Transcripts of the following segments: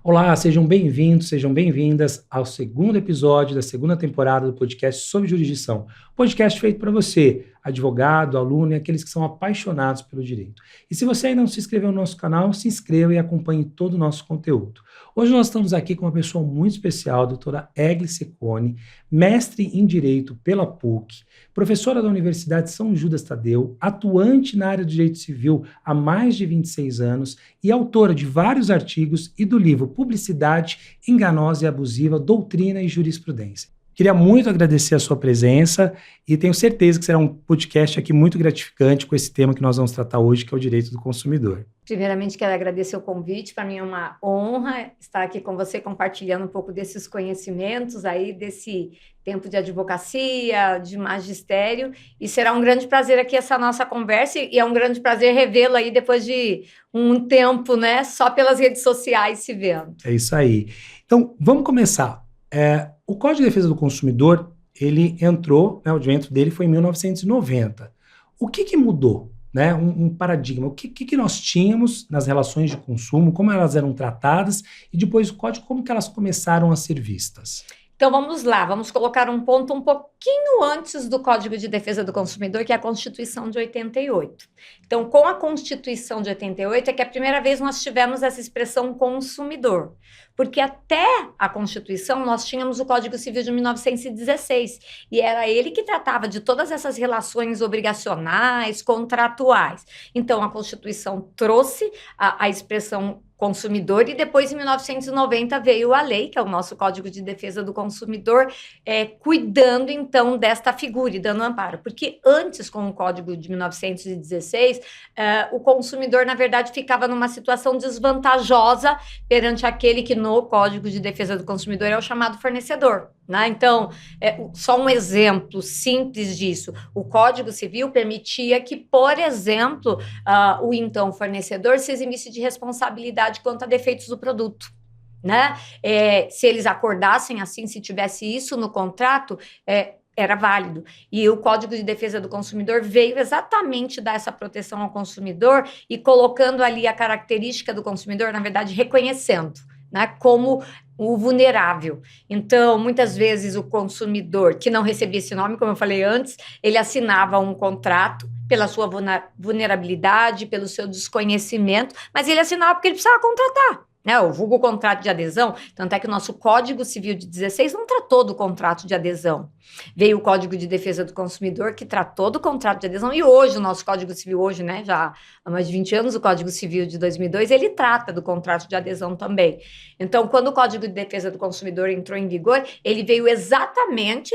Olá, sejam bem-vindos, sejam bem-vindas ao segundo episódio da segunda temporada do podcast sobre jurisdição. Podcast feito para você, advogado, aluno e aqueles que são apaixonados pelo direito. E se você ainda não se inscreveu no nosso canal, se inscreva e acompanhe todo o nosso conteúdo. Hoje nós estamos aqui com uma pessoa muito especial, a doutora Egli Cecconi, mestre em Direito pela PUC, professora da Universidade São Judas Tadeu, atuante na área do direito civil há mais de 26 anos e autora de vários artigos e do livro Publicidade Enganosa e Abusiva, Doutrina e Jurisprudência. Queria muito agradecer a sua presença e tenho certeza que será um podcast aqui muito gratificante com esse tema que nós vamos tratar hoje, que é o direito do consumidor. Primeiramente, quero agradecer o convite. Para mim é uma honra estar aqui com você, compartilhando um pouco desses conhecimentos aí, desse tempo de advocacia, de magistério. E será um grande prazer aqui essa nossa conversa e é um grande prazer revê-lo aí depois de um tempo, né? Só pelas redes sociais se vendo. É isso aí. Então, vamos começar. O Código de Defesa do Consumidor, ele entrou, né, o advento dele foi em 1990. O que mudou? Né, um paradigma. O que nós tínhamos nas relações de consumo, como elas eram tratadas, e depois o código, como que elas começaram a ser vistas? Então vamos lá, vamos colocar um ponto um pouquinho antes do Código de Defesa do Consumidor, que é a Constituição de 88. Então, com a Constituição de 88 é que a primeira vez nós tivemos essa expressão consumidor, porque até a Constituição nós tínhamos o Código Civil de 1916, e era ele que tratava de todas essas relações obrigacionais, contratuais. Então, a Constituição trouxe a expressão consumidor, e depois, em 1990, veio a lei, que é o nosso Código de Defesa do Consumidor, cuidando, então, desta figura e dando amparo. Porque antes, com o Código de 1916, o consumidor, na verdade, ficava numa situação desvantajosa perante aquele que, no Código de Defesa do Consumidor, é o chamado fornecedor. Né? Então, só um exemplo simples disso. O Código Civil permitia que, por exemplo, o então fornecedor se eximisse de responsabilidade quanto a defeitos do produto. Né? Se eles acordassem assim, se tivesse isso no contrato, era válido. E o Código de Defesa do Consumidor veio exatamente dar essa proteção ao consumidor e colocando ali a característica do consumidor, na verdade, reconhecendo, né, como o vulnerável. Então, muitas vezes o consumidor que não recebia esse nome, como eu falei antes, ele assinava um contrato pela sua vulnerabilidade, pelo seu desconhecimento, mas ele assinava porque ele precisava contratar. Né, o vulgo contrato de adesão, tanto é que o nosso Código Civil de 16 não tratou do contrato de adesão. Veio o Código de Defesa do Consumidor, que tratou do contrato de adesão, e hoje, o nosso Código Civil, hoje, né, já há mais de 20 anos, o Código Civil de 2002, ele trata do contrato de adesão também. Então, quando o Código de Defesa do Consumidor entrou em vigor, ele veio exatamente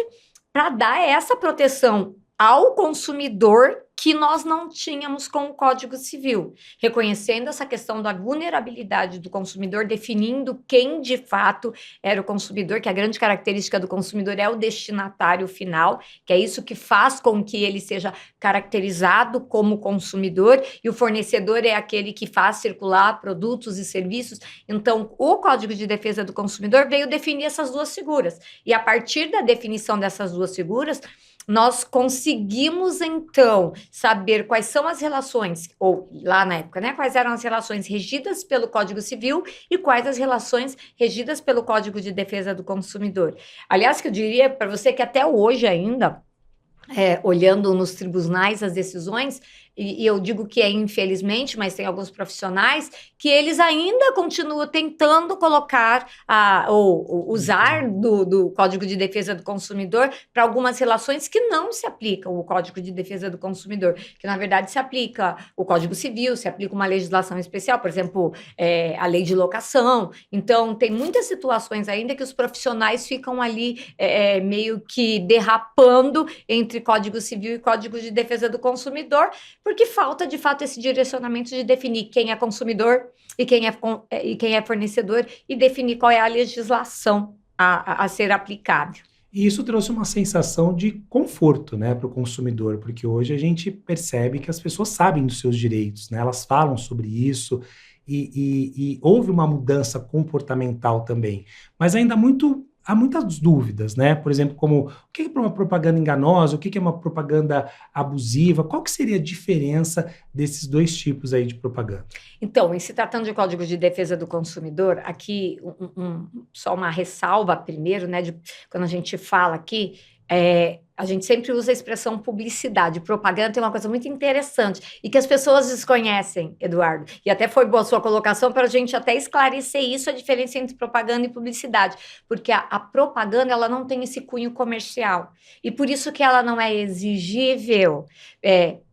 para dar essa proteção ao consumidor que nós não tínhamos com o Código Civil, reconhecendo essa questão da vulnerabilidade do consumidor, definindo quem de fato era o consumidor, que a grande característica do consumidor é o destinatário final, que é isso que faz com que ele seja caracterizado como consumidor, e o fornecedor é aquele que faz circular produtos e serviços. Então, o Código de Defesa do Consumidor veio definir essas duas figuras, e a partir da definição dessas duas figuras, nós conseguimos, então, saber quais são as relações, ou lá na época, né, quais eram as relações regidas pelo Código Civil e quais as relações regidas pelo Código de Defesa do Consumidor. Aliás, que eu diria para você que até hoje ainda, olhando nos tribunais as decisões, e eu digo que infelizmente, mas tem alguns profissionais que eles ainda continuam tentando colocar ou usar do Código de Defesa do Consumidor para algumas relações que não se aplicam o Código de Defesa do Consumidor, que na verdade se aplica o Código Civil, se aplica uma legislação especial, por exemplo, a lei de locação. Então, tem muitas situações ainda que os profissionais ficam ali meio que derrapando entre Código Civil e Código de Defesa do Consumidor, porque falta, de fato, esse direcionamento de definir quem é consumidor e quem é fornecedor e definir qual é a legislação a ser aplicável. E isso trouxe uma sensação de conforto, né, para o consumidor, porque hoje a gente percebe que as pessoas sabem dos seus direitos, né, elas falam sobre isso e houve uma mudança comportamental também, mas ainda muito há muitas dúvidas, né? Por exemplo, como o que é uma propaganda enganosa, o que é uma propaganda abusiva, qual que seria a diferença desses dois tipos aí de propaganda? Então, em se tratando de Código de Defesa do Consumidor, aqui só uma ressalva primeiro, né? Quando a gente fala aqui, a gente sempre usa a expressão publicidade. Propaganda tem uma coisa muito interessante e que as pessoas desconhecem, Eduardo. E até foi boa a sua colocação para a gente até esclarecer isso, a diferença entre propaganda e publicidade. Porque a propaganda, ela não tem esse cunho comercial. E por isso que ela não é exigível,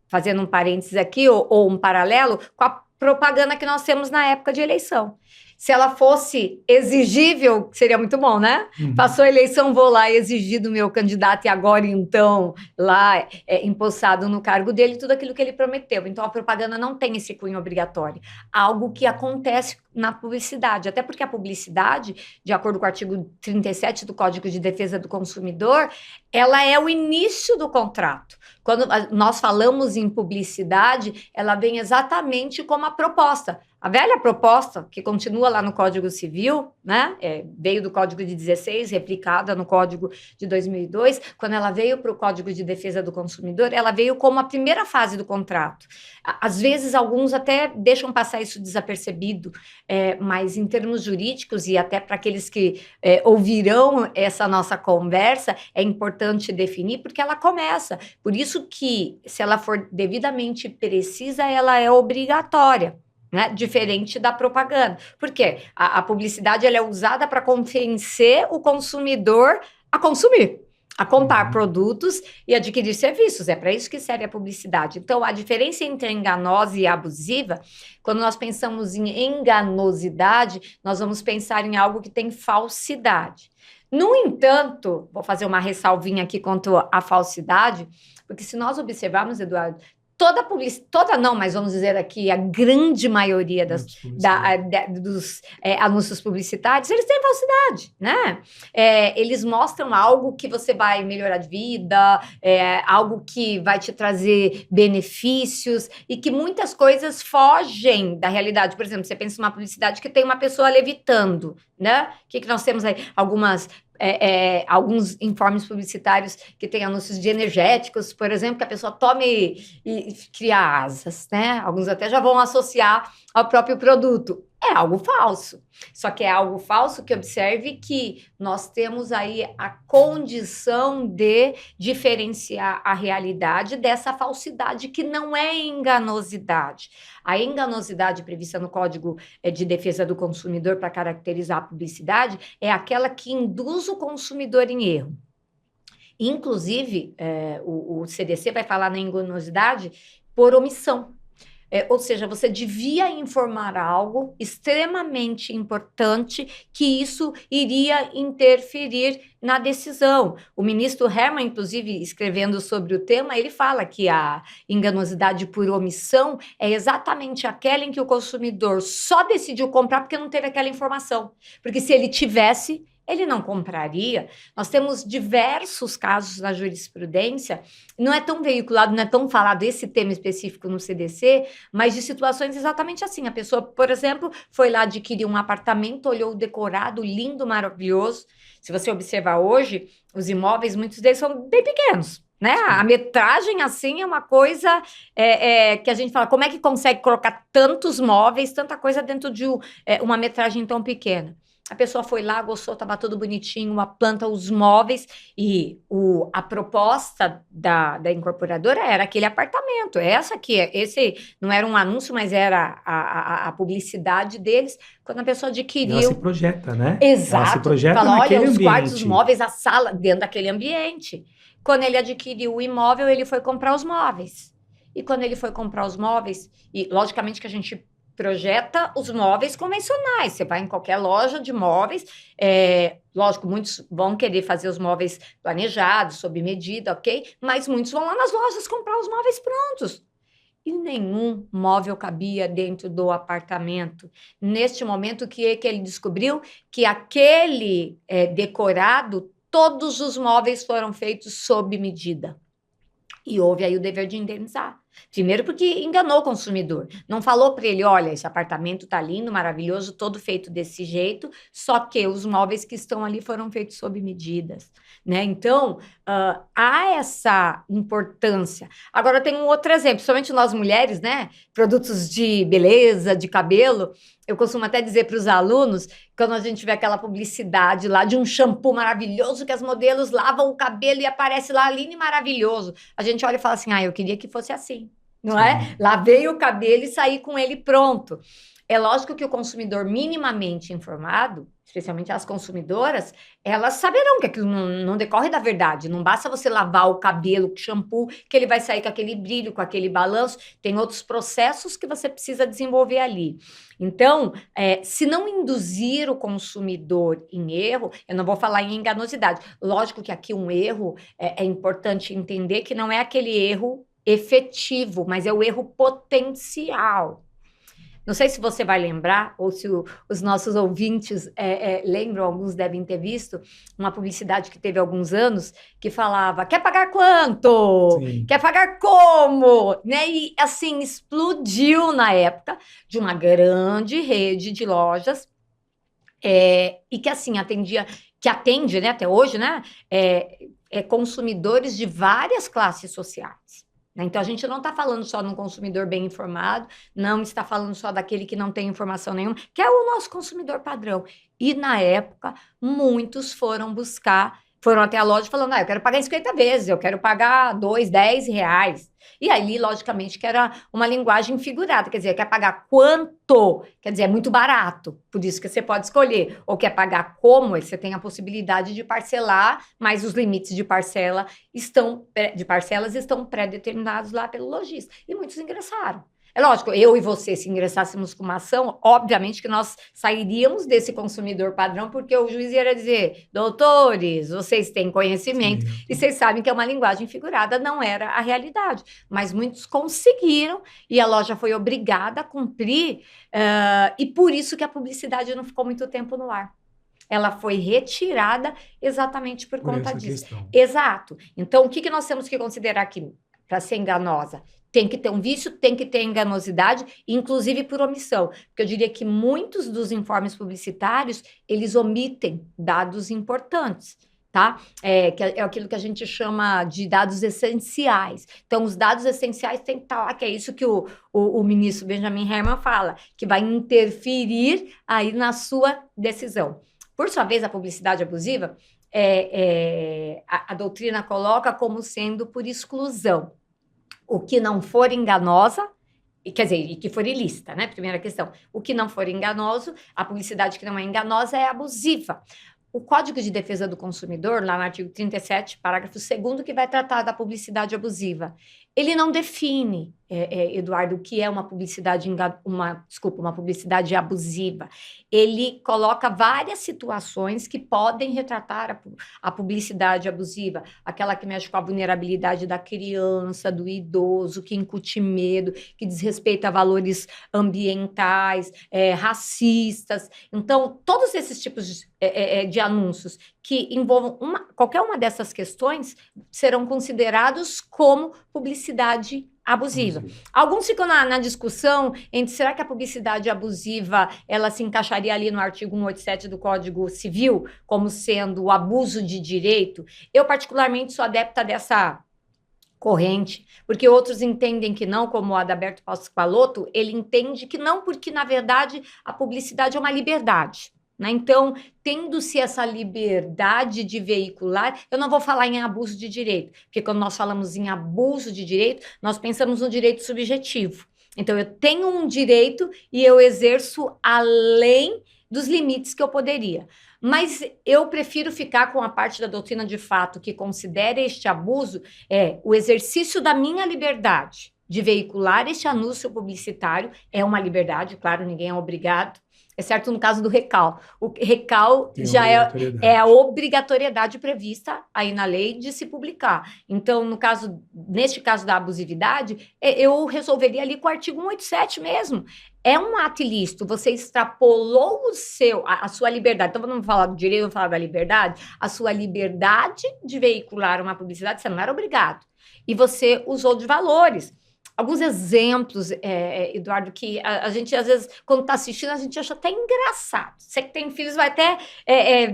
fazendo um parênteses aqui, ou um paralelo, com a propaganda que nós temos na época de eleição. Se ela fosse exigível, seria muito bom, né? Passou a eleição, vou lá exigir do meu candidato e agora, então, lá empossado no cargo dele, tudo aquilo que ele prometeu. Então, a propaganda não tem esse cunho obrigatório. Algo que acontece na publicidade. Até porque a publicidade, de acordo com o artigo 37 do Código de Defesa do Consumidor, ela é o início do contrato. Quando nós falamos em publicidade, ela vem exatamente como a proposta. A velha proposta, que continua lá no Código Civil, né? Veio do Código de 16, replicada no Código de 2002, quando ela veio para o Código de Defesa do Consumidor, ela veio como a primeira fase do contrato. Às vezes, alguns até deixam passar isso desapercebido, mas em termos jurídicos, e até para aqueles que ouvirão essa nossa conversa, é importante definir, porque ela começa. Por isso que, se ela for devidamente precisa, ela é obrigatória. Né? Diferente da propaganda. Por quê? A publicidade ela é usada para convencer o consumidor a consumir, a comprar produtos e adquirir serviços. É para isso que serve a publicidade. Então, a diferença entre enganosa e abusiva, quando nós pensamos em enganosidade, nós vamos pensar em algo que tem falsidade. No entanto, vou fazer uma ressalvinha aqui quanto à falsidade, porque se nós observarmos, Eduardo, toda não, mas vamos dizer aqui, a grande maioria dos anúncios publicitários, eles têm falsidade, né? Eles mostram algo que você vai melhorar de vida, algo que vai te trazer benefícios e que muitas coisas fogem da realidade. Por exemplo, você pensa numa publicidade que tem uma pessoa levitando, né? O que nós temos aí? Alguns informes publicitários que têm anúncios de energéticos, por exemplo, que a pessoa tome e cria asas, né? Alguns até já vão associar ao próprio produto. É algo falso. Só que é algo falso que observe que nós temos aí a condição de diferenciar a realidade dessa falsidade que não é enganosidade. A enganosidade prevista no Código de Defesa do Consumidor para caracterizar a publicidade é aquela que induz o consumidor em erro. Inclusive, o CDC vai falar na enganosidade por omissão. Ou seja, você devia informar algo extremamente importante que isso iria interferir na decisão. O ministro Herman, inclusive, escrevendo sobre o tema, ele fala que a enganosidade por omissão é exatamente aquela em que o consumidor só decidiu comprar porque não teve aquela informação. Porque se ele tivesse, ele não compraria. Nós temos diversos casos na jurisprudência, não é tão veiculado, não é tão falado esse tema específico no CDC, mas de situações exatamente assim. A pessoa, por exemplo, foi lá adquirir um apartamento, olhou o decorado, lindo, maravilhoso. Se você observar hoje, os imóveis, muitos deles são bem pequenos. Né? A metragem, assim, é uma coisa que a gente fala, como é que consegue colocar tantos móveis, tanta coisa dentro de uma metragem tão pequena? A pessoa foi lá, gostou, estava tudo bonitinho, uma planta, os móveis, e a proposta da incorporadora era aquele apartamento. Esse não era um anúncio, mas era a publicidade deles, quando a pessoa adquiriu. Ela se projeta, né? Exato. Ela se projeta Fala, naquele olha, os ambiente. quartos, os móveis, a sala, dentro daquele ambiente. Quando ele adquiriu o imóvel, ele foi comprar os móveis. E quando ele foi comprar os móveis, e logicamente que a gente projeta os móveis convencionais. Você vai em qualquer loja de móveis, lógico, muitos vão querer fazer os móveis planejados, sob medida, ok? Mas muitos vão lá nas lojas comprar os móveis prontos. E nenhum móvel cabia dentro do apartamento. Neste momento, o que ele descobriu? Que aquele decorado, todos os móveis foram feitos sob medida. E houve aí o dever de indenizar. Primeiro porque enganou o consumidor. Não falou para ele, olha, esse apartamento tá lindo, maravilhoso, todo feito desse jeito, só que os móveis que estão ali foram feitos sob medidas, né? Então, há essa importância. Agora, tem um outro exemplo, somente nós mulheres, né? Produtos de beleza, de cabelo. Eu costumo até dizer para os alunos, quando a gente vê aquela publicidade lá de um shampoo maravilhoso que as modelos lavam o cabelo e aparece lá lindo e maravilhoso. A gente olha e fala assim, eu queria que fosse assim, não é? Lavei o cabelo e saí com ele pronto. É lógico que o consumidor minimamente informado, especialmente as consumidoras, elas saberão que aquilo não decorre da verdade. Não basta você lavar o cabelo com shampoo, que ele vai sair com aquele brilho, com aquele balanço. Tem outros processos que você precisa desenvolver ali. Então, se não induzir o consumidor em erro, eu não vou falar em enganosidade. Lógico que aqui um erro é importante entender que não é aquele erro efetivo, mas é o erro potencial. Não sei se você vai lembrar, ou se os nossos ouvintes lembram, alguns devem ter visto, uma publicidade que teve há alguns anos, que falava, quer pagar quanto? Sim. Quer pagar como? Né? E, assim, explodiu na época de uma grande rede de lojas, e que, assim, atende, né, até hoje, né, consumidores de várias classes sociais. Então, a gente não está falando só de um consumidor bem informado, não está falando só daquele que não tem informação nenhuma, que é o nosso consumidor padrão. E, na época, muitos foram até a loja falando, eu quero pagar em 50 vezes, eu quero pagar 2, 10 reais. E aí, logicamente, que era uma linguagem figurada, quer dizer, quer pagar quanto? Quer dizer, é muito barato, por isso que você pode escolher. Ou quer pagar como? Você tem a possibilidade de parcelar, mas os limites de parcelas estão pré-determinados lá pelo lojista. E muitos ingressaram. É lógico, eu e você, se ingressássemos com uma ação, obviamente que nós sairíamos desse consumidor padrão, porque o juiz ia dizer, doutores, vocês têm conhecimento, e vocês sabem que é uma linguagem figurada, não era a realidade. Mas muitos conseguiram, e a loja foi obrigada a cumprir, e por isso que a publicidade não ficou muito tempo no ar. Ela foi retirada exatamente por conta disso. Questão. Exato. Então, o que nós temos que considerar aqui para ser enganosa? Tem que ter um vício, tem que ter enganosidade, inclusive por omissão. Porque eu diria que muitos dos informes publicitários, eles omitem dados importantes, tá? Que é aquilo que a gente chama de dados essenciais. Então, os dados essenciais têm que estar lá, que é isso que o ministro Benjamin Hermann fala, que vai interferir aí na sua decisão. Por sua vez, a publicidade abusiva, a doutrina coloca como sendo por exclusão. O que não for enganosa, quer dizer, e que for ilícita, né? Primeira questão. O que não for enganoso, a publicidade que não é enganosa é abusiva. O Código de Defesa do Consumidor, lá no artigo 37, parágrafo 2º, que vai tratar da publicidade abusiva, ele não define, Eduardo, o que é uma publicidade abusiva. Ele coloca várias situações que podem retratar a publicidade abusiva, aquela que mexe com a vulnerabilidade da criança, do idoso, que incute medo, que desrespeita valores ambientais, racistas. Então, todos esses tipos de anúncios que envolvam qualquer uma dessas questões serão considerados como publicidade abusiva. Alguns ficam na discussão entre será que a publicidade abusiva ela se encaixaria ali no artigo 187 do Código Civil como sendo o abuso de direito. Eu particularmente sou adepta dessa corrente, porque outros entendem que não, como o Adalberto Pasqualotto, ele entende que não, porque na verdade a publicidade é uma liberdade. Então, tendo-se essa liberdade de veicular, eu não vou falar em abuso de direito, porque quando nós falamos em abuso de direito, nós pensamos no direito subjetivo. Então, eu tenho um direito e eu exerço além dos limites que eu poderia. Mas eu prefiro ficar com a parte da doutrina de fato que considera este abuso o exercício da minha liberdade de veicular este anúncio publicitário. É uma liberdade, claro, ninguém é obrigado. Exceto no caso do RECAL. O RECAL já é a obrigatoriedade prevista aí na lei de se publicar. Então, neste caso da abusividade, eu resolveria ali com o artigo 187 mesmo. É um ato ilícito, você extrapolou a sua liberdade. Então, vamos falar do direito, vamos falar da liberdade. A sua liberdade de veicular uma publicidade, você não era obrigado. E você usou de valores. alguns exemplos, Eduardo, que a gente, às vezes, quando está assistindo, a gente acha até engraçado. Você que tem filhos vai até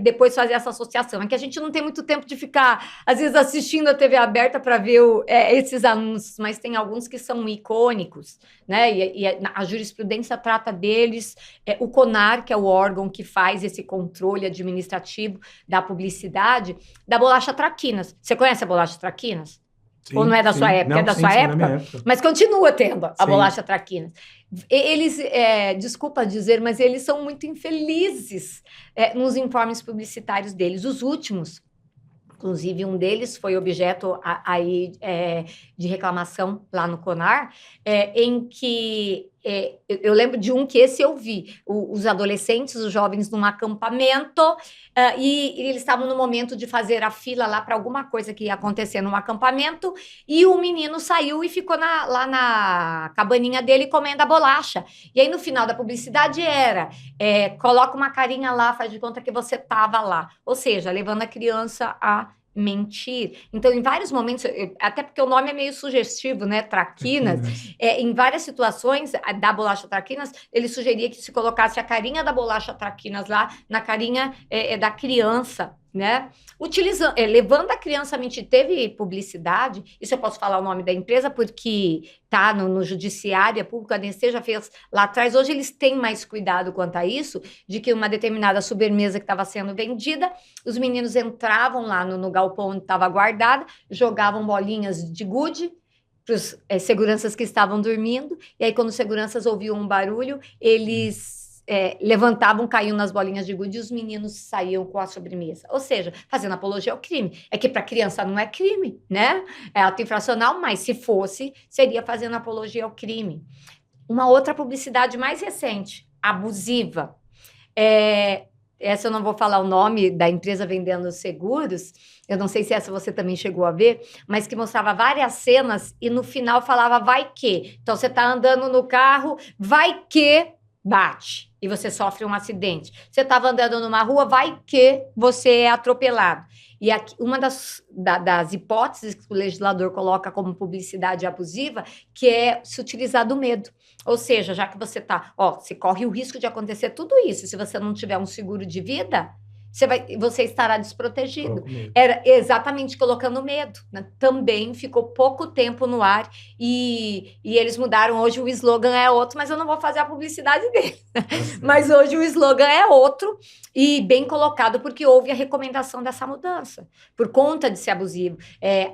depois fazer essa associação. É que a gente não tem muito tempo de ficar, às vezes, assistindo a TV aberta para ver esses anúncios, mas tem alguns que são icônicos, né? E a jurisprudência trata deles. O CONAR, que é o órgão que faz esse controle administrativo da publicidade, da bolacha Traquinas. Você conhece a bolacha Traquinas? Sim, Ou não é da sim. sua época? Não, é da sim, sua sim, é da época? minha época. Mas continua tendo a Sim. bolacha Traquinas. Eles, desculpa dizer, mas eles são muito infelizes nos informes publicitários deles. Os últimos, inclusive um deles foi objeto de reclamação lá no CONAR, em que eu lembro de um que esse eu vi, os adolescentes, os jovens num acampamento, e eles estavam no momento de fazer a fila lá para alguma coisa que ia acontecer num acampamento, e o menino saiu e ficou lá na cabaninha dele comendo a bolacha. E aí no final da publicidade coloca uma carinha lá, faz de conta que você estava lá. Ou seja, levando a criança a mentir. Então, em vários momentos, até porque o nome é meio sugestivo, né? Traquinas. Em várias situações da bolacha Traquinas, ele sugeria que se colocasse a carinha da bolacha Traquinas lá na carinha da criança, né? Levando a criança a mentir. Teve publicidade, isso eu posso falar o nome da empresa, porque tá no judiciário, a Público ANC já fez lá atrás. Hoje eles têm mais cuidado quanto a isso, de que uma determinada sobremesa que estava sendo vendida, os meninos entravam lá no galpão onde estava guardada, jogavam bolinhas de gude para os seguranças que estavam dormindo, e aí quando os seguranças ouviam um barulho, eles levantavam, caíam nas bolinhas de gude e os meninos saíam com a sobremesa. Ou seja, fazendo apologia ao crime. É que para criança não é crime, né? É ato infracional, mas se fosse, seria fazendo apologia ao crime. Uma outra publicidade mais recente, abusiva. Essa eu não vou falar o nome da empresa vendendo seguros, eu não sei se essa você também chegou a ver, mas que mostrava várias cenas e no final falava vai que. Então você está andando no carro, vai que bate e você sofre um acidente. Você estava andando numa rua, vai que você é atropelado. E aqui, uma das hipóteses que o legislador coloca como publicidade abusiva, que é se utilizar do medo. Ou seja, já que você você corre o risco de acontecer tudo isso, se você não tiver um seguro de vida, você estará desprotegido. Era exatamente colocando medo, né? Também ficou pouco tempo no ar e eles mudaram. Hoje o slogan é outro, mas eu não vou fazer a publicidade dele. Mas hoje o slogan é outro e bem colocado, porque houve a recomendação dessa mudança, por conta de ser abusivo.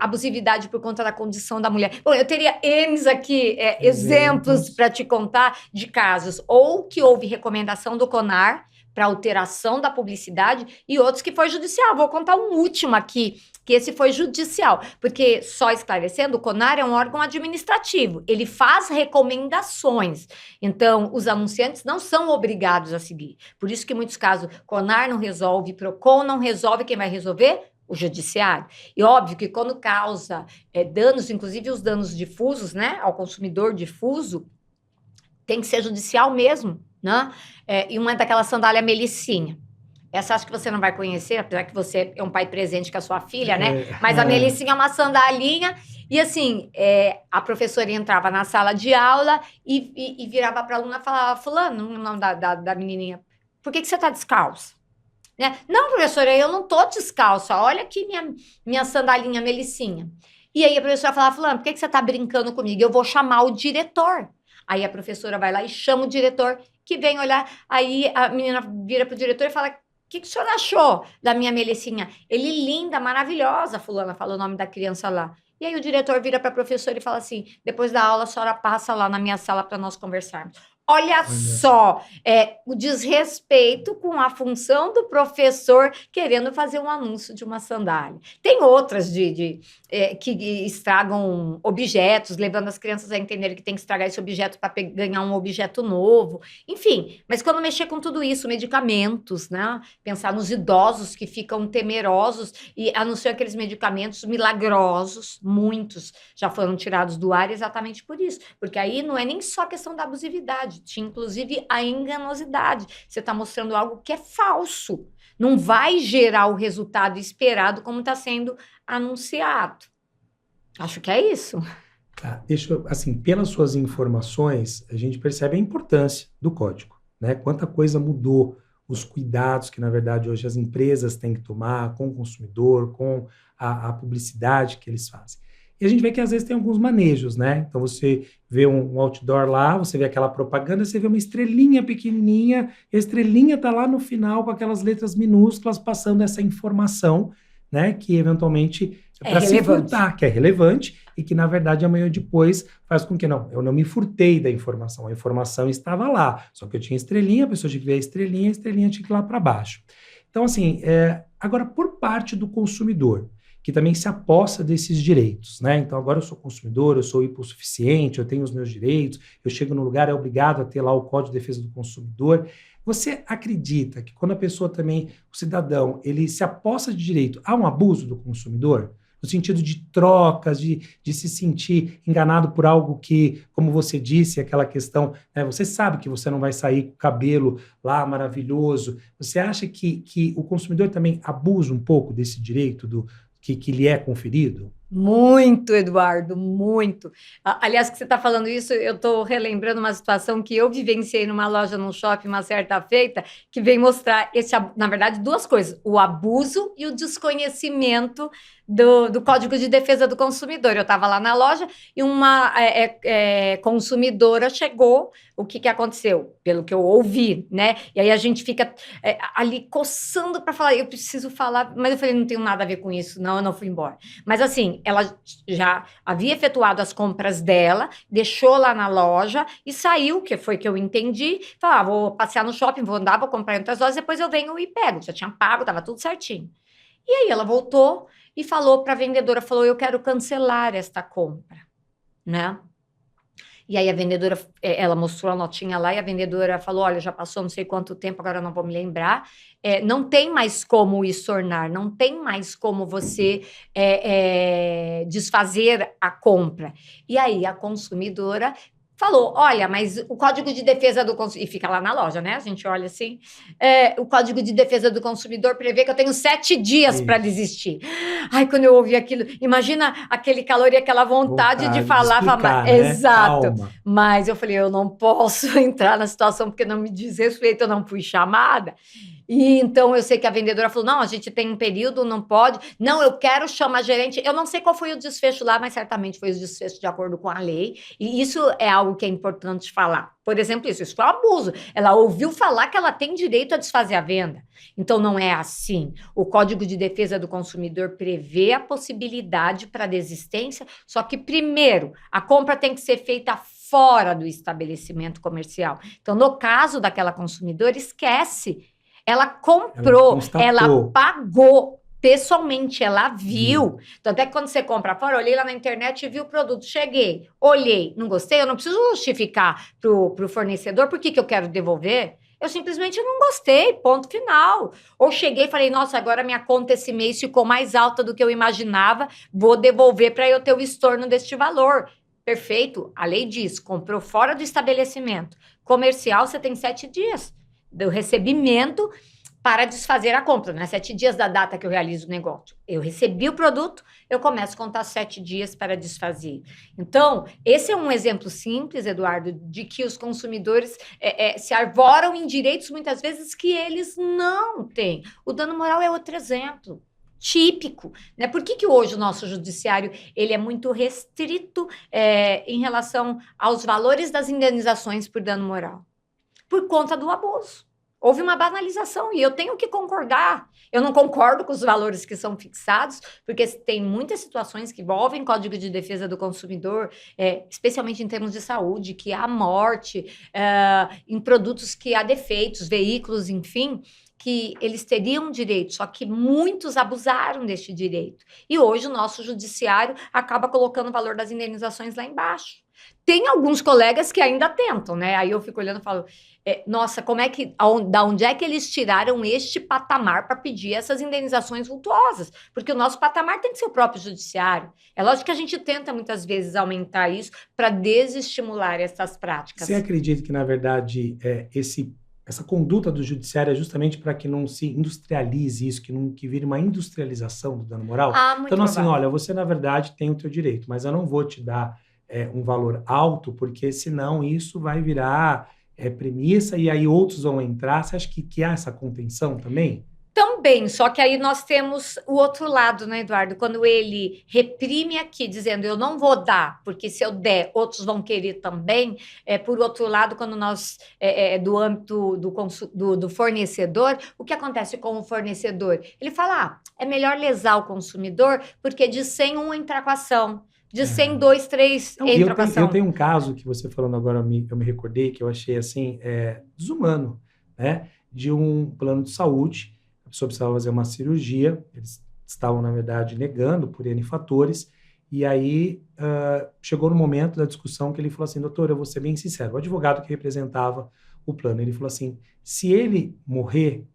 Abusividade por conta da condição da mulher. Bom, eu teria N aqui exemplos para te contar de casos, ou que houve recomendação do CONAR para alteração da publicidade e outros que foi judicial. Vou contar um último aqui, que esse foi judicial, porque, só esclarecendo, o CONAR é um órgão administrativo, ele faz recomendações, então os anunciantes não são obrigados a seguir. Por isso que em muitos casos, CONAR não resolve, PROCON não resolve, quem vai resolver? O judiciário. E óbvio que quando causa danos, inclusive os danos difusos, né, ao consumidor difuso, tem que ser judicial mesmo, né? E uma daquela sandália Melicinha. Essa acho que você não vai conhecer, apesar que você é um pai presente com a sua filha, né? Mas a Melicinha é uma sandalinha e assim, a professora entrava na sala de aula e virava para a aluna e falava, fulano, o nome da menininha, por que você está descalça? Né? Não, professora, eu não estou descalça, olha aqui minha sandalinha Melicinha. E aí a professora falava, fulano, por que você está brincando comigo? Eu vou chamar o diretor. Aí a professora vai lá e chama o diretor, que vem olhar. Aí a menina vira pro diretor e fala, o que o senhor achou da minha Melicinha? Ele, linda, maravilhosa, fulana, fala o nome da criança lá. E aí o diretor vira para a professora e fala assim, depois da aula a senhora passa lá na minha sala para nós conversarmos. Olha só, o desrespeito com a função do professor querendo fazer um anúncio de uma sandália. Tem outras que estragam objetos, levando as crianças a entenderem que tem que estragar esse objeto para ganhar um objeto novo. Enfim, mas quando mexer com tudo isso, medicamentos, né? Pensar nos idosos que ficam temerosos e anunciam aqueles medicamentos milagrosos, muitos já foram tirados do ar exatamente por isso. Porque aí não é nem só questão da abusividade, tinha inclusive a enganosidade. Você está mostrando algo que é falso. Não vai gerar o resultado esperado como está sendo anunciado. Acho que é isso. Tá, assim, pelas suas informações, a gente percebe a importância do código, né? Quanta coisa mudou, os cuidados que, na verdade, hoje as empresas têm que tomar com o consumidor, com a publicidade que eles fazem. E a gente vê que, às vezes, tem alguns manejos, né? Então, você vê um outdoor lá, você vê aquela propaganda, você vê uma estrelinha pequenininha, e a estrelinha está lá no final com aquelas letras minúsculas passando essa informação, né? Que, eventualmente, É para se relevante. furtar, que é relevante, e que, na verdade, amanhã ou depois faz com que, não, eu não me furtei da informação, a informação estava lá, só que eu tinha estrelinha, a pessoa tinha que ver a estrelinha tinha que ir lá para baixo. Então, assim, agora, por parte do consumidor, que também se apossa desses direitos, né? Então, agora eu sou consumidor, eu sou hipossuficiente, eu tenho os meus direitos, eu chego no lugar, é obrigado a ter lá o Código de Defesa do Consumidor. Você acredita que quando a pessoa também, o cidadão, ele se apossa de direito, há um abuso do consumidor? No sentido de trocas, de se sentir enganado por algo que, como você disse, aquela questão, né, você sabe que você não vai sair com o cabelo lá maravilhoso. Você acha que o consumidor também abusa um pouco desse direito que lhe é conferido? Muito, Eduardo, muito. Aliás, que você está falando isso, eu estou relembrando uma situação que eu vivenciei numa loja, num shopping, uma certa feita, que vem mostrar, na verdade, duas coisas: o abuso e o desconhecimento do Código de Defesa do Consumidor. Eu estava lá na loja e uma consumidora chegou. O que aconteceu? Pelo que eu ouvi, né? E aí a gente fica ali coçando para falar, eu preciso falar, mas eu falei, não tenho nada a ver com isso, não, eu não fui embora. Mas assim, ela já havia efetuado as compras dela, deixou lá na loja e saiu, que foi que eu entendi. Falei, vou passear no shopping, vou andar, vou comprar em outras lojas, depois eu venho e pego. Já tinha pago, estava tudo certinho. E aí ela voltou e falou para a vendedora, falou, eu quero cancelar esta compra, né? E aí a vendedora, ela mostrou a notinha lá e a vendedora falou, olha, já passou não sei quanto tempo, agora eu não vou me lembrar, não tem mais como estornar, não tem mais como você desfazer a compra. E aí a consumidora falou, olha, mas o Código de Defesa do Consumidor, e fica lá na loja, né? A gente olha assim, o Código de Defesa do Consumidor prevê que eu tenho 7 dias para desistir. Ai, quando eu ouvi aquilo, imagina aquele calor e aquela vontade de falar. De explicar, né? Exato. Calma. Mas eu falei, eu não posso entrar na situação porque não me diz respeito, eu não fui chamada. E então eu sei que a vendedora falou, não, a gente tem um período, não pode. Não, eu quero chamar a gerente. Eu não sei qual foi o desfecho lá, mas certamente foi o desfecho de acordo com a lei. E isso é algo que é importante falar. Por exemplo, isso foi um abuso. Ela ouviu falar que ela tem direito a desfazer a venda. Então não é assim. O Código de Defesa do Consumidor prevê a possibilidade para desistência, só que primeiro, a compra tem que ser feita fora do estabelecimento comercial. Então, no caso daquela consumidora, esquece. Ela comprou, ela pagou pessoalmente, ela viu. Tanto é que quando você compra fora, olhei lá na internet e vi o produto, cheguei, olhei, não gostei, eu não preciso justificar para o fornecedor por que eu quero devolver. Eu simplesmente não gostei, ponto final. Ou cheguei e falei, nossa, agora minha conta esse mês ficou mais alta do que eu imaginava, vou devolver para eu ter o estorno deste valor. Perfeito, a lei diz, comprou fora do estabelecimento comercial, você tem 7 dias do recebimento para desfazer a compra, né? 7 dias da data que eu realizo o negócio. Eu recebi o produto, eu começo a contar 7 dias para desfazer. Então, esse é um exemplo simples, Eduardo, de que os consumidores se arvoram em direitos, muitas vezes, que eles não têm. O dano moral é outro exemplo. Típico, né? Por que hoje o nosso judiciário ele é muito restrito em relação aos valores das indenizações por dano moral? Por conta do abuso. Houve uma banalização e eu tenho que concordar. Eu não concordo com os valores que são fixados, porque tem muitas situações que envolvem Código de Defesa do Consumidor, especialmente em termos de saúde, que há morte, em produtos que há defeitos, veículos, enfim, que eles teriam direito, só que muitos abusaram deste direito. E hoje o nosso judiciário acaba colocando o valor das indenizações lá embaixo. Tem alguns colegas que ainda tentam, né? Aí eu fico olhando e falo, nossa, da onde é que eles tiraram este patamar para pedir essas indenizações vultuosas? Porque o nosso patamar tem que ser o próprio judiciário. É lógico que a gente tenta muitas vezes aumentar isso para desestimular essas práticas. Você acredita que, na verdade, essa conduta do judiciário é justamente para que não se industrialize isso, que vire uma industrialização do dano moral? Muito então, assim, provável. olha, você, na verdade, tem o teu direito, mas eu não vou te dar um valor alto, porque senão isso vai virar premissa e aí outros vão entrar. Você acha que há essa contenção também? Também, só que aí nós temos o outro lado, né, Eduardo? Quando ele reprime aqui, dizendo eu não vou dar, porque se eu der, outros vão querer também. Por outro lado, quando nós, do âmbito do fornecedor, o que acontece com o fornecedor? Ele fala, é melhor lesar o consumidor, porque de 100, um entra com a ação. De 100, 2, 3 entra com a ação. Eu tenho um caso que você falando agora, eu me recordei, que eu achei assim, desumano, né? De um plano de saúde. A pessoa precisava fazer uma cirurgia, eles estavam, na verdade, negando por N fatores, e aí chegou no momento da discussão que ele falou assim, doutor, eu vou ser bem sincero, o advogado que representava o plano, ele falou assim, se ele morrer,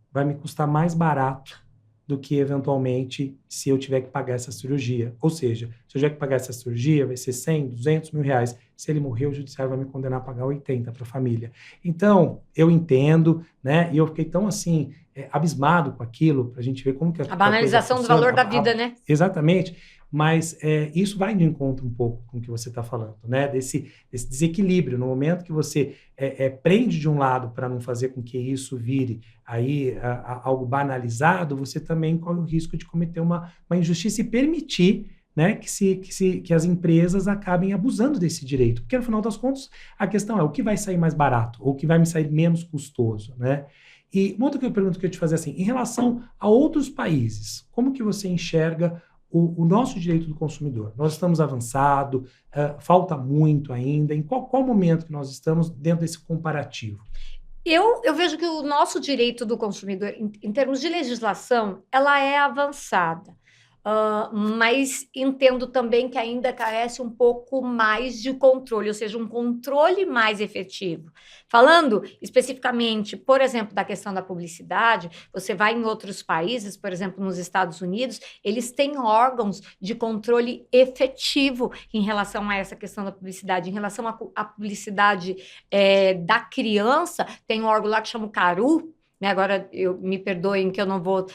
vai me custar mais barato do que, eventualmente, se eu tiver que pagar essa cirurgia. Ou seja, se eu tiver que pagar essa cirurgia, vai ser 100, 200 mil reais. Se ele morrer, o judiciário vai me condenar a pagar 80 para a família. Então, eu entendo, né? E eu fiquei tão, assim, abismado com aquilo, para a gente ver como que a banalização do valor da vida, né? Exatamente. Mas isso vai de encontro um pouco com o que você está falando, né? Desse desequilíbrio. No momento que você prende de um lado para não fazer com que isso vire aí algo banalizado, você também corre o risco de cometer uma injustiça e permitir, né, que as empresas acabem abusando desse direito. Porque, no final das contas, a questão é o que vai sair mais barato ou o que vai me sair menos custoso, né? E uma outra pergunta que eu te fazer assim, em relação a outros países, como que você enxerga o nosso direito do consumidor? Nós estamos avançados, falta muito ainda. Em qual momento que nós estamos dentro desse comparativo? Eu vejo que o nosso direito do consumidor, em termos de legislação, ela é avançada. Mas entendo também que ainda carece um pouco mais de controle, ou seja, um controle mais efetivo. Falando especificamente, por exemplo, da questão da publicidade, você vai em outros países, por exemplo, nos Estados Unidos, eles têm órgãos de controle efetivo em relação a essa questão da publicidade. Em relação à publicidade da criança, tem um órgão lá que chama o CARU. Agora, me perdoem que eu não vou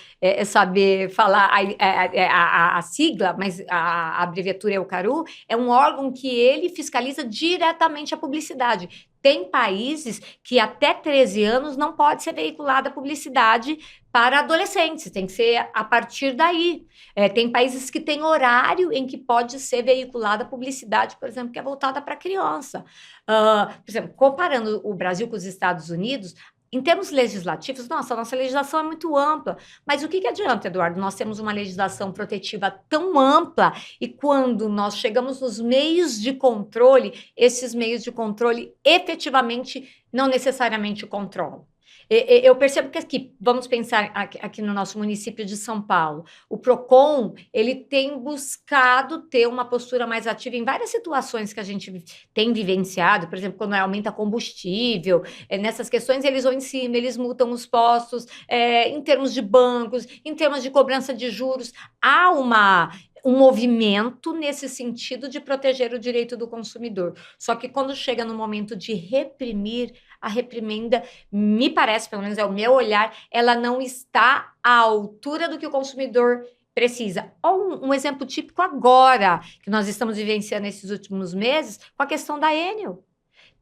saber falar a sigla, mas a abreviatura é o CARU, é um órgão que ele fiscaliza diretamente a publicidade. Tem países que até 13 anos não pode ser veiculada publicidade para adolescentes, tem que ser a partir daí. Tem países que têm horário em que pode ser veiculada publicidade, por exemplo, que é voltada para criança. Por exemplo, comparando o Brasil com os Estados Unidos, em termos legislativos, nossa legislação é muito ampla. Mas o que adianta, Eduardo? Nós temos uma legislação protetiva tão ampla e quando nós chegamos nos meios de controle, esses meios de controle efetivamente não necessariamente controlam. Eu percebo que aqui, vamos pensar aqui no nosso município de São Paulo, o PROCON, ele tem buscado ter uma postura mais ativa em várias situações que a gente tem vivenciado, por exemplo, quando aumenta combustível, nessas questões eles vão em cima, eles multam os postos, em termos de bancos, em termos de cobrança de juros, há um movimento nesse sentido de proteger o direito do consumidor. Só que quando chega no momento de reprimir, a reprimenda, me parece, pelo menos é o meu olhar, ela não está à altura do que o consumidor precisa. Um exemplo típico agora, que nós estamos vivenciando nesses últimos meses, com a questão da Enel.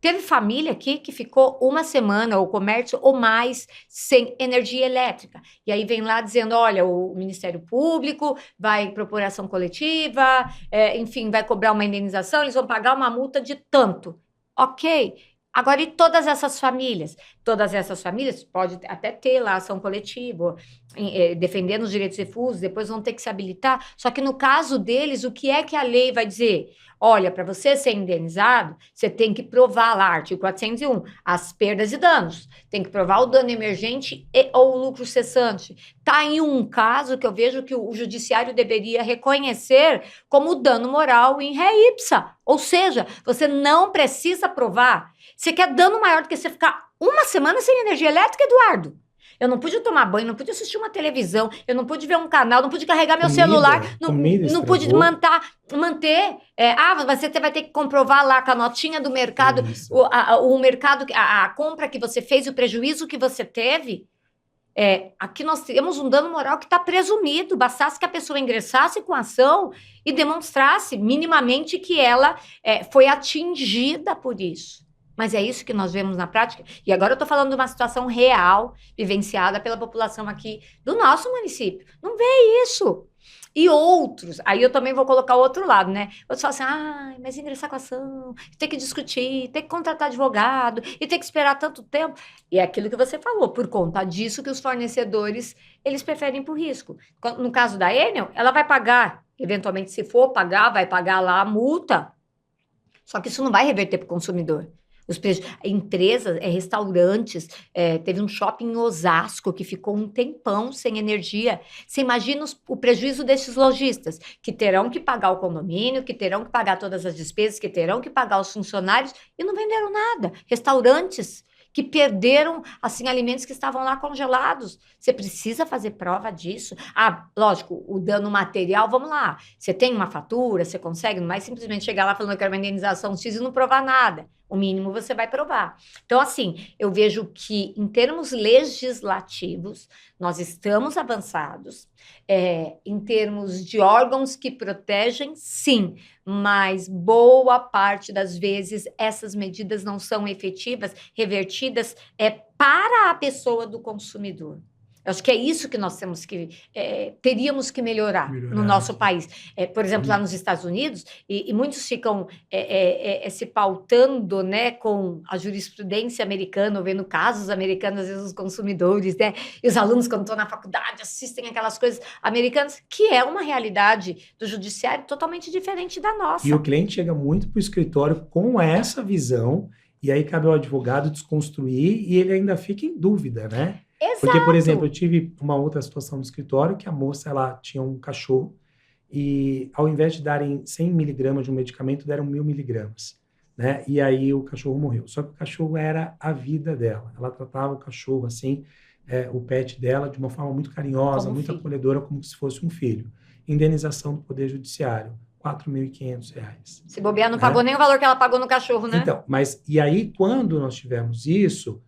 Teve família aqui que ficou uma semana, ou comércio, ou mais, sem energia elétrica. E aí vem lá dizendo, olha, o Ministério Público vai propor ação coletiva, enfim, vai cobrar uma indenização, eles vão pagar uma multa de tanto. Ok. Agora, e todas essas famílias? Todas essas famílias pode até ter lá ação coletiva, defendendo os direitos difusos, depois vão ter que se habilitar. Só que no caso deles, o que é que a lei vai dizer? Olha, para você ser indenizado, você tem que provar lá, artigo 401, as perdas e danos. Tem que provar o dano emergente ou o lucro cessante. Está em um caso que eu vejo que o judiciário deveria reconhecer como dano moral in re ipsa. Ou seja, você não precisa provar. Você quer dano maior do que você ficar uma semana sem energia elétrica, Eduardo? Eu não pude tomar banho, não pude assistir uma televisão, eu não pude ver um canal, não pude carregar meu celular, não pude manter. Você vai ter que comprovar lá com a notinha do mercado, o mercado, a compra que você fez, o prejuízo que você teve. Aqui nós temos um dano moral que está presumido, bastasse que a pessoa ingressasse com a ação e demonstrasse minimamente que ela foi atingida por isso. Mas é isso que nós vemos na prática. E agora eu estou falando de uma situação real, vivenciada pela população aqui do nosso município. Não vê isso. E outros, aí eu também vou colocar o outro lado, né? Outros falam assim, mas ingressar com a ação, tem que discutir, tem que contratar advogado, e tem que esperar tanto tempo. E é aquilo que você falou, por conta disso que os fornecedores, eles preferem por risco. No caso da Enel, ela vai pagar, eventualmente se for pagar, vai pagar lá a multa, só que isso não vai reverter para o consumidor. Empresas, restaurantes, teve um shopping em Osasco que ficou um tempão sem energia. Você imagina o prejuízo desses lojistas, que terão que pagar o condomínio, que terão que pagar todas as despesas, que terão que pagar os funcionários e não venderam nada. Restaurantes que perderam, assim, alimentos que estavam lá congelados. Você precisa fazer prova disso. Lógico, o dano material, vamos lá. Você tem uma fatura, você consegue, não vai simplesmente chegar lá falando que eu quero uma indenização X e não provar nada. O mínimo você vai provar. Então, assim, eu vejo que, em termos legislativos, nós estamos avançados. Em termos de órgãos que protegem, sim, mas boa parte das vezes essas medidas não são efetivas, revertidas para a pessoa do consumidor. Eu acho que é isso que nós teríamos que melhorar no nosso país. Por exemplo, lá nos Estados Unidos, e muitos ficam se pautando, né, com a jurisprudência americana, ou vendo casos americanos, às vezes os consumidores, né, e os alunos, quando estão na faculdade, assistem aquelas coisas americanas, que é uma realidade do judiciário totalmente diferente da nossa. E o cliente chega muito para o escritório com essa visão, e aí cabe ao advogado desconstruir, e ele ainda fica em dúvida, né? Exato. Porque, por exemplo, eu tive uma outra situação no escritório que a moça, ela tinha um cachorro e ao invés de darem 100 miligramas de um medicamento, deram 1.000 miligramas, né? E aí o cachorro morreu. Só que o cachorro era a vida dela. Ela tratava o cachorro assim, o pet dela, de uma forma muito carinhosa, muito acolhedora, como se fosse um filho. Indenização do Poder Judiciário, R$ 4.500. Se bobear, não pagou nem o valor que ela pagou no cachorro, né? Então, e aí quando nós tivemos isso,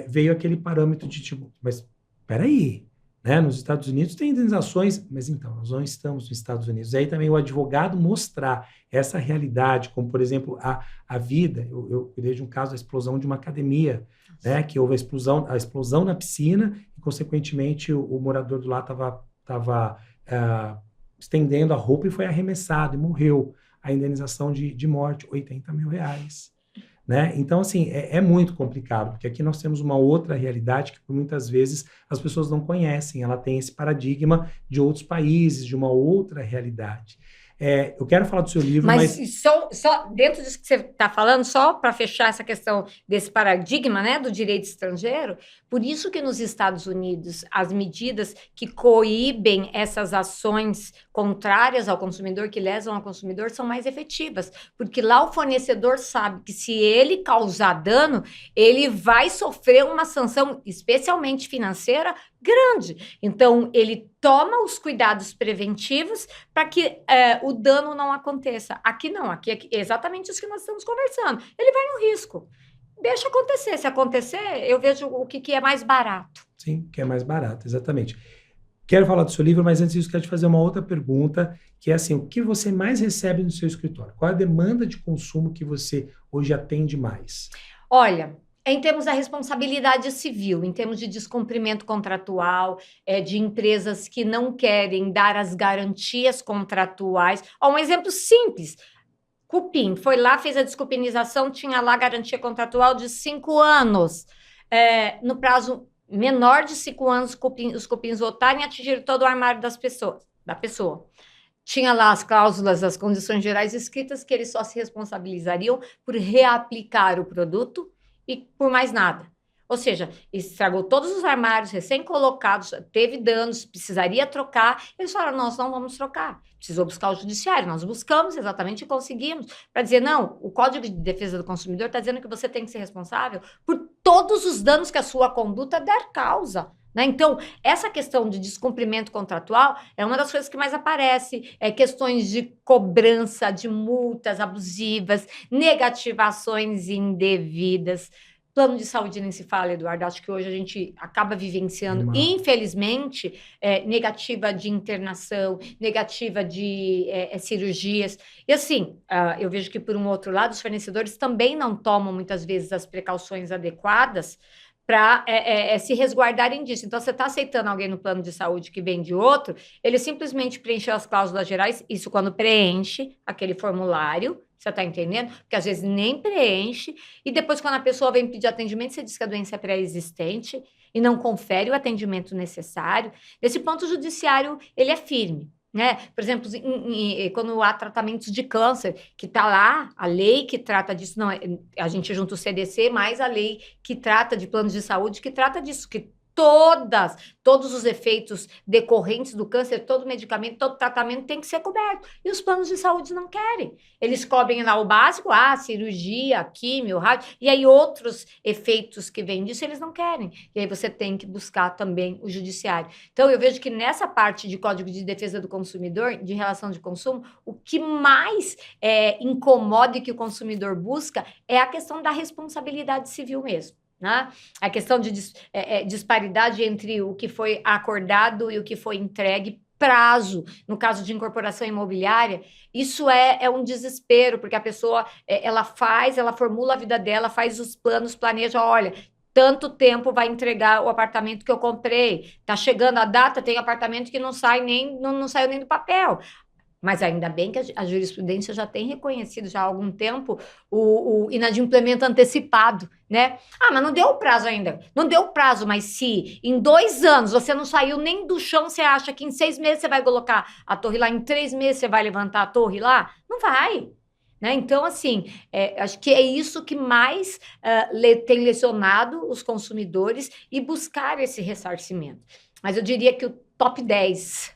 veio aquele parâmetro de tipo, mas peraí, né? Nos Estados Unidos tem indenizações, mas então, nós não estamos nos Estados Unidos. E aí também o advogado mostrar essa realidade, como por exemplo, a vida, eu cuidei de um caso da explosão de uma academia, né? Que houve a explosão na piscina e, consequentemente, o morador do lá estava estendendo a roupa e foi arremessado e morreu. A indenização de morte, R$80 mil. Né? Então, assim, é muito complicado, porque aqui nós temos uma outra realidade que, por muitas vezes, as pessoas não conhecem. Ela tem esse paradigma de outros países, de uma outra realidade. Eu quero falar do seu livro, mas... Só dentro disso que você está falando, só para fechar essa questão desse paradigma, né, do direito estrangeiro, por isso que nos Estados Unidos as medidas que coíbem essas ações contrárias ao consumidor, que lesam ao consumidor, são mais efetivas, porque lá o fornecedor sabe que se ele causar dano, ele vai sofrer uma sanção, especialmente financeira, grande. Então, ele toma os cuidados preventivos para que o dano não aconteça. Aqui não, aqui é exatamente isso que nós estamos conversando. Ele vai no risco. Deixa acontecer. Se acontecer, eu vejo o que é mais barato. Sim, que é mais barato, exatamente. Quero falar do seu livro, mas antes disso, quero te fazer uma outra pergunta, que é assim, o que você mais recebe no seu escritório? Qual é a demanda de consumo que você hoje atende mais? Olha, em termos da responsabilidade civil, em termos de descumprimento contratual, de empresas que não querem dar as garantias contratuais. Um exemplo simples, Cupim, foi lá, fez a descupinização, tinha lá garantia contratual de 5 anos. No prazo menor de 5 anos, os cupins votarem e atingiram todo o armário da pessoa. Tinha lá as cláusulas, as condições gerais escritas que eles só se responsabilizariam por reaplicar o produto e por mais nada. Ou seja, estragou todos os armários recém-colocados, teve danos, precisaria trocar. Eles falaram, nós não vamos trocar. Precisou buscar o judiciário. Nós buscamos exatamente e conseguimos. Para dizer, não, o Código de Defesa do Consumidor está dizendo que você tem que ser responsável por todos os danos que a sua conduta der causa. Né? Então, essa questão de descumprimento contratual é uma das coisas que mais aparece. Questões de cobrança, de multas abusivas, negativações indevidas. Plano de saúde nem se fala, Eduardo. Acho que hoje a gente acaba vivenciando, infelizmente, negativa de internação, negativa de cirurgias. E assim, eu vejo que, por um outro lado, os fornecedores também não tomam, muitas vezes, as precauções adequadas para se resguardarem disso. Então, você está aceitando alguém no plano de saúde que vem de outro, ele simplesmente preencheu as cláusulas gerais, isso quando preenche aquele formulário, você está entendendo? Porque às vezes nem preenche, e depois, quando a pessoa vem pedir atendimento, você diz que a doença é pré-existente e não confere o atendimento necessário. Nesse ponto, o judiciário ele é firme. Né? Por exemplo, quando há tratamentos de câncer, que está lá, a lei que trata disso, não, a gente junta o CDC, mais a lei que trata de planos de saúde, que trata disso, que todos os efeitos decorrentes do câncer, todo medicamento, todo tratamento tem que ser coberto. E os planos de saúde não querem. Eles cobrem lá o básico, cirurgia, químio, rádio, e aí outros efeitos que vêm disso, eles não querem. E aí você tem que buscar também o judiciário. Então, eu vejo que nessa parte de Código de Defesa do Consumidor, de relação de consumo, o que mais incomoda e que o consumidor busca é a questão da responsabilidade civil mesmo. Né? A questão de disparidade entre o que foi acordado e o que foi entregue, prazo, no caso de incorporação imobiliária, isso é um desespero, porque a pessoa, ela formula a vida dela, faz os planos, planeja, olha, tanto tempo vai entregar o apartamento que eu comprei, tá chegando a data, tem apartamento que não saiu nem do papel. Mas ainda bem que a jurisprudência já tem reconhecido já há algum tempo o inadimplemento antecipado, né? Mas não deu o prazo ainda. Não deu o prazo, mas se em 2 anos você não saiu nem do chão, você acha que em 6 meses você vai colocar a torre lá, em 3 meses você vai levantar a torre lá? Não vai. Né? Então, assim, acho que é isso que mais tem lesionado os consumidores e buscar esse ressarcimento. Mas eu diria que o top 10...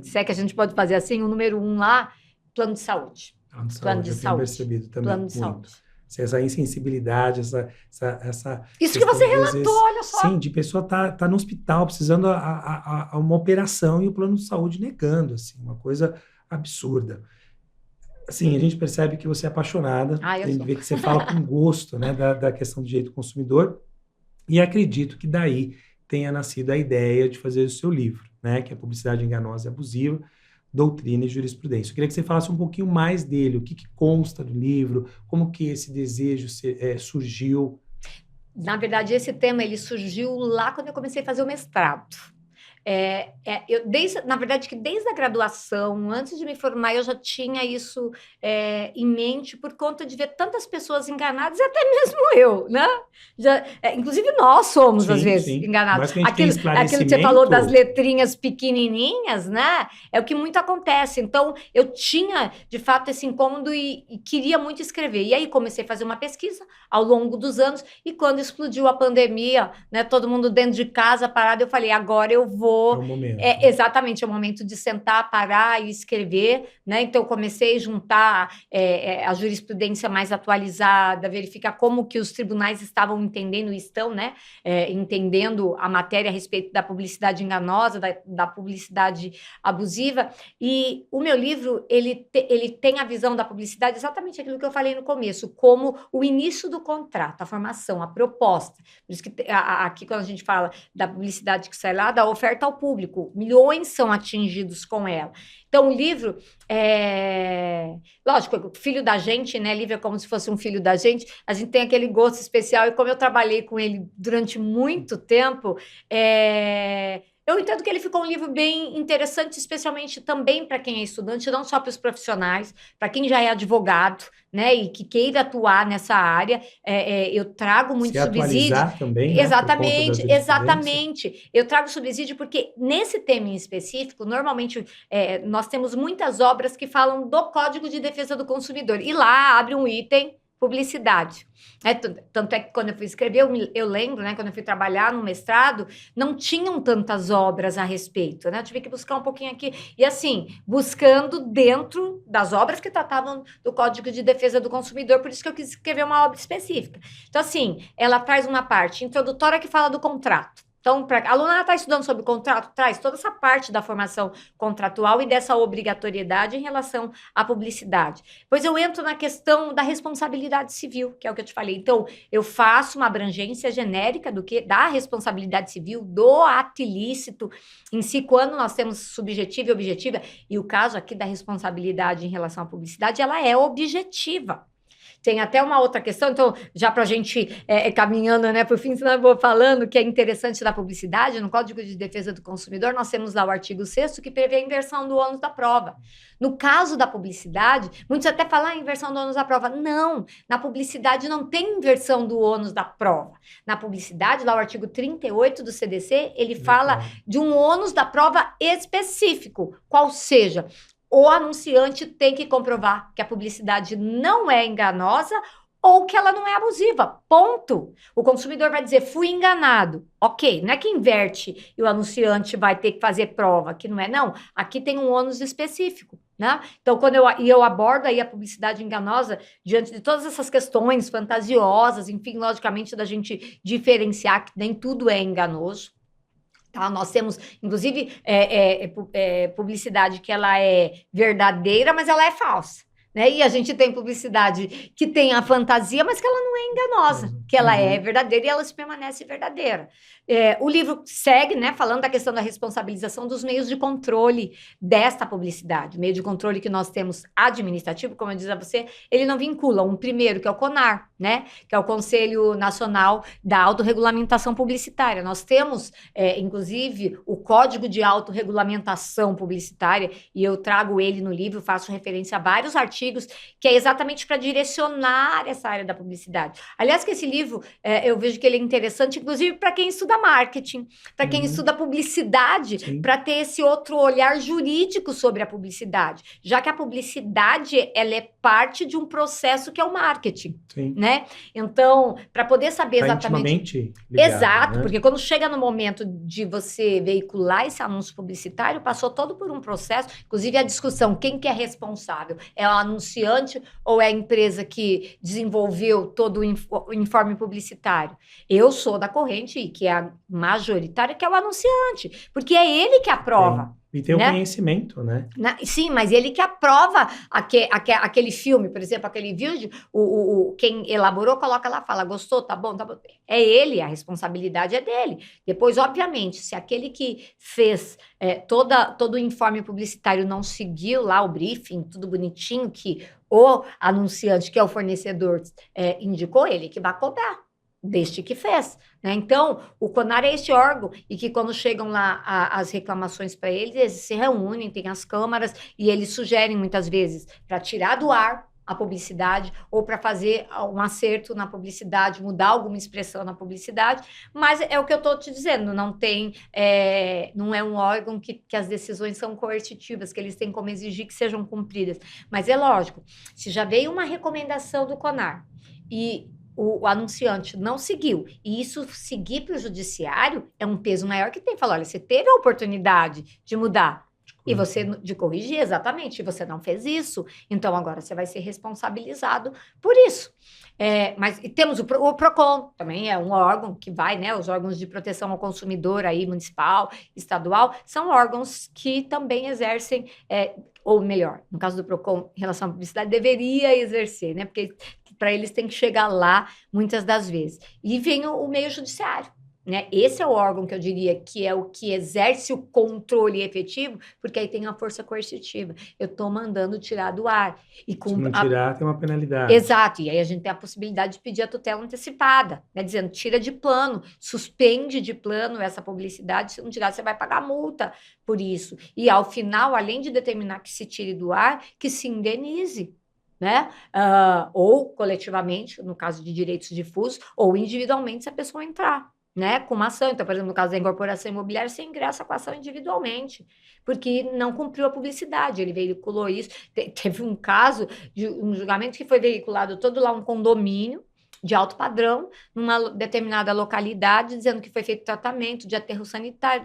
se é que a gente pode fazer assim, o número 1 lá, plano de saúde. Plano de saúde. Eu tenho percebido também plano de muito. Essa insensibilidade, essa isso que você relatou, vezes, olha só. Sim, de pessoa tá no hospital precisando a uma operação e o plano de saúde negando, assim, uma coisa absurda. Assim, a gente percebe que você é apaixonada, a gente vê que você fala com gosto, né, da questão do direito do consumidor, e acredito que daí tenha nascido a ideia de fazer o seu livro, né, que é Publicidade Enganosa e Abusiva, Doutrina e Jurisprudência. Eu queria que você falasse um pouquinho mais dele, o que consta do livro, como que esse desejo surgiu. Na verdade, esse tema ele surgiu lá quando eu comecei a fazer o mestrado. Na verdade, que desde a graduação, antes de me formar, eu já tinha isso em mente por conta de ver tantas pessoas enganadas, e até mesmo eu, né? Inclusive nós somos, às vezes, enganados. Aquilo que você falou das letrinhas pequenininhas, né? É o que muito acontece. Então, eu tinha, de fato, esse incômodo e queria muito escrever. E aí, comecei a fazer uma pesquisa ao longo dos anos, e quando explodiu a pandemia, né? Todo mundo dentro de casa, parado, eu falei, agora eu vou... É o momento. Exatamente, é o momento de sentar, parar e escrever, né? Então, eu comecei a juntar a jurisprudência mais atualizada, verificar como que os tribunais estavam entendendo e estão, né? Entendendo a matéria a respeito da publicidade enganosa, da publicidade abusiva. E o meu livro, ele tem a visão da publicidade, exatamente aquilo que eu falei no começo, como o início do contrato, a formação, a proposta. Por isso que aqui, quando a gente fala da publicidade que sai lá, da oferta ao público, milhões são atingidos com ela. Então, o livro lógico, filho da gente, né? Livro é como se fosse um filho da gente. A gente tem aquele gosto especial, e como eu trabalhei com ele durante muito tempo, eu entendo que ele ficou um livro bem interessante, especialmente também para quem é estudante, não só para os profissionais, para quem já é advogado, né, e que queira atuar nessa área. Eu trago muito subsídio. Também, exatamente, né, exatamente. Eu trago subsídio porque nesse tema em específico, normalmente nós temos muitas obras que falam do Código de Defesa do Consumidor, e lá abre um item publicidade. Tanto é que quando eu fui escrever, eu lembro, né, quando eu fui trabalhar no mestrado, não tinham tantas obras a respeito, né? Eu tive que buscar um pouquinho aqui. E assim, buscando dentro das obras que tratavam do Código de Defesa do Consumidor, por isso que eu quis escrever uma obra específica. Então, assim, ela traz uma parte introdutória que fala do contrato. Então, a aluna está estudando sobre contrato, traz toda essa parte da formação contratual e dessa obrigatoriedade em relação à publicidade. Depois eu entro na questão da responsabilidade civil, que é o que eu te falei. Então, eu faço uma abrangência genérica da responsabilidade civil, do ato ilícito em si, quando nós temos subjetiva e objetiva, e o caso aqui da responsabilidade em relação à publicidade, ela é objetiva. Tem até uma outra questão, então, já para a gente caminhando, né, por fim, senão eu vou falando, que é interessante da publicidade, no Código de Defesa do Consumidor, nós temos lá o artigo 6º, que prevê a inversão do ônus da prova. No caso da publicidade, muitos até falam inversão do ônus da prova. Não, na publicidade não tem inversão do ônus da prova. Na publicidade, lá o artigo 38 do CDC, ele fala de um ônus da prova específico, qual seja... O anunciante tem que comprovar que a publicidade não é enganosa ou que ela não é abusiva. Ponto. O consumidor vai dizer, fui enganado. Ok, não é que inverte e o anunciante vai ter que fazer prova, que não é, não. Aqui tem um ônus específico, né? Então, quando eu abordo aí a publicidade enganosa, diante de todas essas questões fantasiosas, enfim, logicamente, da gente diferenciar que nem tudo é enganoso. Tá, nós temos, inclusive, publicidade que ela é verdadeira, mas ela é falsa, né? E a gente tem publicidade que tem a fantasia, mas que ela não é enganosa, que ela é verdadeira e ela se permanece verdadeira. O livro segue, né, falando da questão da responsabilização dos meios de controle desta publicidade. O meio de controle que nós temos administrativo, como eu disse a você, ele não vincula um primeiro, que é o CONAR, né, que é o Conselho Nacional da Autorregulamentação Publicitária. Nós temos, inclusive, o Código de Autorregulamentação Publicitária, e eu trago ele no livro, faço referência a vários artigos, que é exatamente para direcionar essa área da publicidade. Aliás, que esse livro, eu vejo que ele é interessante, inclusive, para quem estuda marketing, para quem estuda publicidade, para ter esse outro olhar jurídico sobre a publicidade, já que a publicidade, ela é parte de um processo que é o marketing, né? Então, para poder saber exatamente... Ligado, exato, né? Porque quando chega no momento de você veicular esse anúncio publicitário, passou todo por um processo, inclusive a discussão, quem que é responsável? É o anunciante ou é a empresa que desenvolveu todo o informe publicitário? Eu sou da corrente, que é a majoritária, que é o anunciante, porque é ele que aprova. E tem o conhecimento, né? Sim, mas ele que aprova aquele filme, por exemplo, aquele vídeo, quem elaborou coloca lá, fala, gostou, tá bom, tá bom. É ele, a responsabilidade é dele. Depois, obviamente, se aquele que fez todo o informe publicitário não seguiu lá o briefing, tudo bonitinho, que o anunciante, que é o fornecedor, indicou, ele que vai cobrar. Deste que fez, né? Então, o CONAR é esse órgão e que quando chegam lá as reclamações para eles se reúnem, tem as câmaras e eles sugerem muitas vezes para tirar do ar a publicidade ou para fazer um acerto na publicidade, mudar alguma expressão na publicidade, mas é o que eu estou te dizendo, não é um órgão que as decisões são coercitivas, que eles têm como exigir que sejam cumpridas, mas é lógico, se já veio uma recomendação do CONAR e o anunciante não seguiu, e isso seguir para o judiciário é um peso maior que tem. Fala, olha, você teve a oportunidade de mudar, e você de corrigir, exatamente, e você não fez isso, então agora você vai ser responsabilizado por isso. Mas e temos o PROCON, também é um órgão que vai, né, os órgãos de proteção ao consumidor aí, municipal, estadual, são órgãos que também exercem, ou melhor, no caso do PROCON, em relação à publicidade, deveria exercer, né, porque para eles tem que chegar lá muitas das vezes. E vem o meio judiciário, né? Esse é o órgão que eu diria que é o que exerce o controle efetivo, porque aí tem a força coercitiva. Eu estou mandando tirar do ar. E se não tirar, tem uma penalidade. Exato, e aí a gente tem a possibilidade de pedir a tutela antecipada, né? Dizendo, tira de plano, suspende de plano essa publicidade, se não tirar, você vai pagar multa por isso. E ao final, além de determinar que se tire do ar, que se indenize. Né? Ou coletivamente, no caso de direitos difusos, ou individualmente, se a pessoa entrar, né, com uma ação. Então, por exemplo, no caso da incorporação imobiliária, você ingressa com a ação individualmente, porque não cumpriu a publicidade, ele veiculou isso. Teve um caso de um julgamento que foi veiculado todo lá um condomínio de alto padrão, numa determinada localidade, dizendo que foi feito tratamento de aterro sanitário,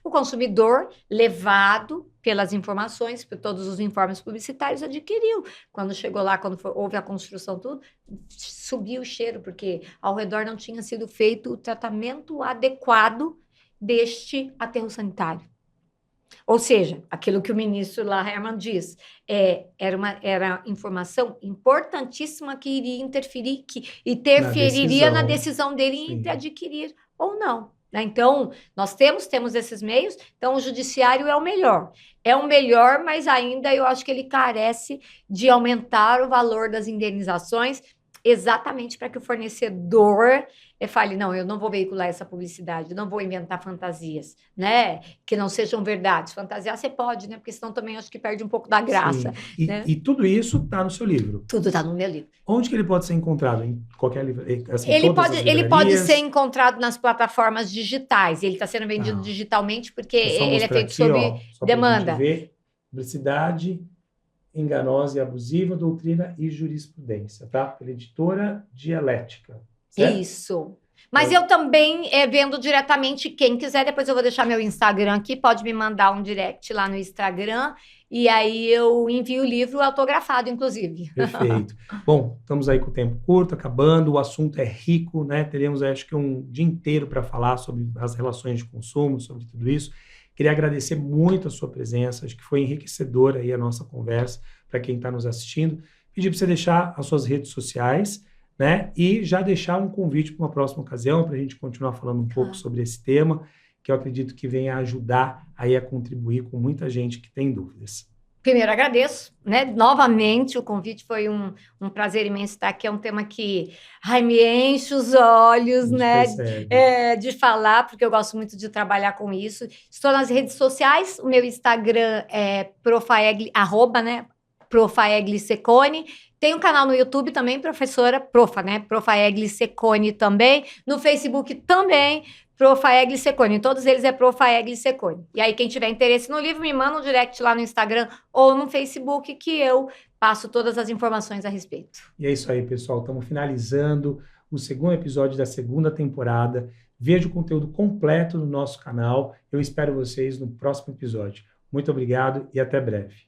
o consumidor, levado pelas informações, por todos os informes publicitários, adquiriu. Quando chegou lá, houve a construção, tudo, subiu o cheiro, porque ao redor não tinha sido feito o tratamento adequado deste aterro sanitário. Ou seja, aquilo que o ministro lá, Herman, diz, era informação importantíssima que iria interferir, que interferiria na decisão dele em adquirir ou não. Né? Então, nós temos esses meios, então o judiciário é o melhor. É o melhor, mas ainda eu acho que ele carece de aumentar o valor das indenizações, exatamente para que o fornecedor fale, não, eu não vou veicular essa publicidade, não vou inventar fantasias, né? Que não sejam verdades. Fantasiar você pode, né? Porque senão também acho que perde um pouco da graça. Né? E tudo isso está no seu livro? Tudo está no meu livro. Onde que ele pode ser encontrado? Em qualquer livraria? Assim, ele pode ser encontrado nas plataformas digitais. Ele está sendo vendido digitalmente porque ele é feito sob demanda. Ver. Publicidade enganosa e abusiva, doutrina e jurisprudência, tá? Pela editora Dialética. Certo? Isso. Mas eu também vendo diretamente, quem quiser, depois eu vou deixar meu Instagram aqui, pode me mandar um direct lá no Instagram, e aí eu envio o livro autografado, inclusive. Perfeito. Bom, estamos aí com o tempo curto, acabando, o assunto é rico, né? Teremos, acho que, um dia inteiro para falar sobre as relações de consumo, sobre tudo isso. Queria agradecer muito a sua presença, acho que foi enriquecedora aí a nossa conversa, para quem está nos assistindo. Pedir para você deixar as suas redes sociais, né? E já deixar um convite para uma próxima ocasião, para a gente continuar falando um pouco sobre esse tema, que eu acredito que venha ajudar aí a contribuir com muita gente que tem dúvidas. Primeiro, agradeço, né? Novamente, o convite foi um prazer imenso estar aqui. É um tema que me enche os olhos, né? De falar, porque eu gosto muito de trabalhar com isso. Estou nas redes sociais, o meu Instagram é profaegli, Profaegli Secone. Tem um canal no YouTube também, professora Profa, né? Profaegli Secone também. No Facebook também, Profaegli Secone. Todos eles é Profaegli Secone. E aí, quem tiver interesse no livro, me manda um direct lá no Instagram ou no Facebook, que eu passo todas as informações a respeito. E é isso aí, pessoal. Estamos finalizando o segundo episódio da segunda temporada. Veja o conteúdo completo no nosso canal. Eu espero vocês no próximo episódio. Muito obrigado e até breve.